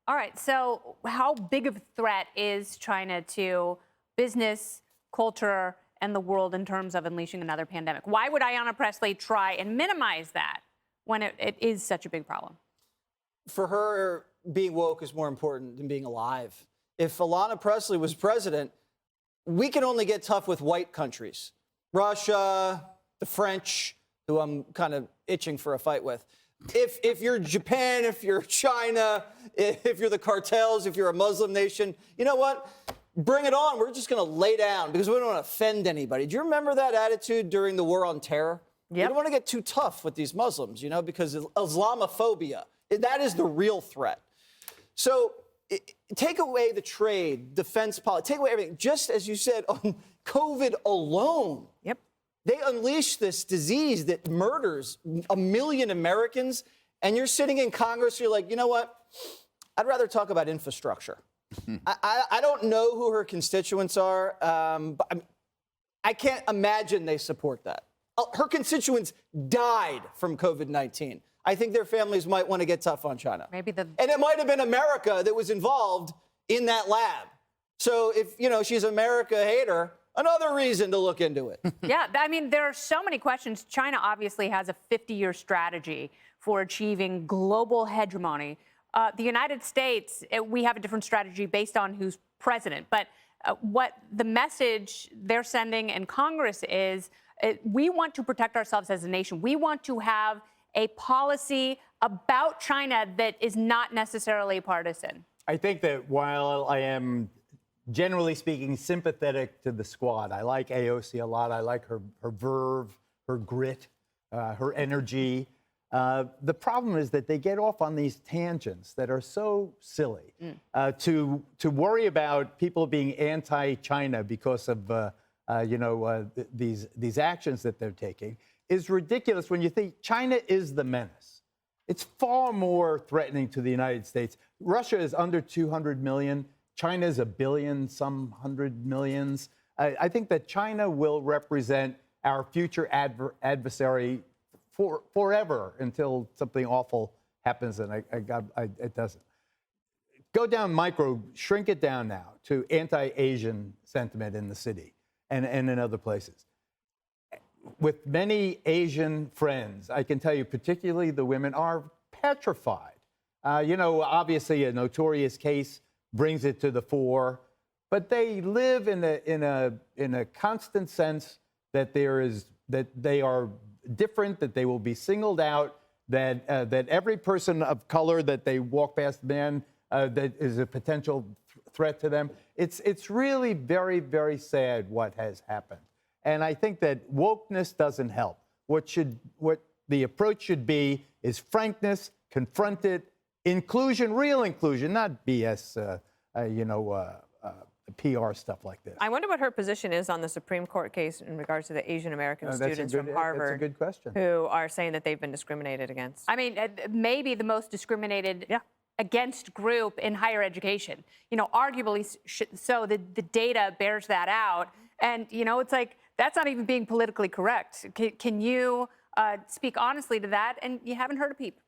All right. So, how big of a threat is China to business, culture, and the world in terms of unleashing another pandemic? Why would Ayanna Pressley try and minimize that when it is such a big problem? For her, being woke is more important than being alive. If Ayanna Pressley was president, we can only get tough with white countries. Russia, the French, who I'm kind of itching for a fight with. If you're Japan, if you're China, if you're the cartels, if you're a Muslim nation, you know what? Bring it on. We're just going to lay down because we don't want to offend anybody. Do you remember that attitude during the war on terror? Yep. You don't want to get too tough with these Muslims, you know, because Islamophobia, that is the real threat. So take away the trade, defense policy, take away everything. Just as you said, on COVID alone, Yep. they unleashed this disease that murders 1 million Americans, and you're sitting in Congress, you're like, you know what? I'd rather talk about infrastructure. I don't know who her constituents are, but I can't imagine they support that. Her constituents died from COVID-19. I think their families might want to get tough on China. Maybe And it might have been America that was involved in that lab. So if, you know, she's America hater, another reason to look into it. Yeah, I mean, there are so many questions. China obviously has a 50-year strategy for achieving global hegemony. The United States, we have a different strategy based on who's president. But what the message they're sending in Congress is, we want to protect ourselves as a nation. We want to have a policy about China that is not necessarily partisan. I think that while I am, generally speaking, sympathetic to the squad, I like AOC a lot. I like her verve, her grit, her energy. The problem is that they get off on these tangents that are so silly. To worry about people being anti-China because of these actions that they're taking is ridiculous when you think China is the menace. It's far more threatening to the United States. Russia is under 200 million. China is 1 billion, some hundred millions. I think that China will represent our future adversary forever until something awful happens, and it doesn't. Go down micro, shrink it down now to anti-Asian sentiment in the city and in other places. With many Asian friends, I can tell you, particularly the women, are petrified. Obviously a notorious case brings it to the fore, but they live in a constant sense that they are different, that they will be singled out, that every person of color that they walk past, man, that is a potential threat to them. It's really very, very sad what has happened. And I think that wokeness doesn't help. What the approach should be is frankness, confront it, inclusion, real inclusion, not BS, PR stuff like this. I wonder what her position is on the Supreme Court case in regards to the Asian American students from Harvard. That's a good question. Who are saying that they've been discriminated against. I mean, maybe the most discriminated against group in higher education. Arguably so. The data bears that out. And, it's like, that's not even being politically correct. Can you speak honestly to that? And you haven't heard a peep.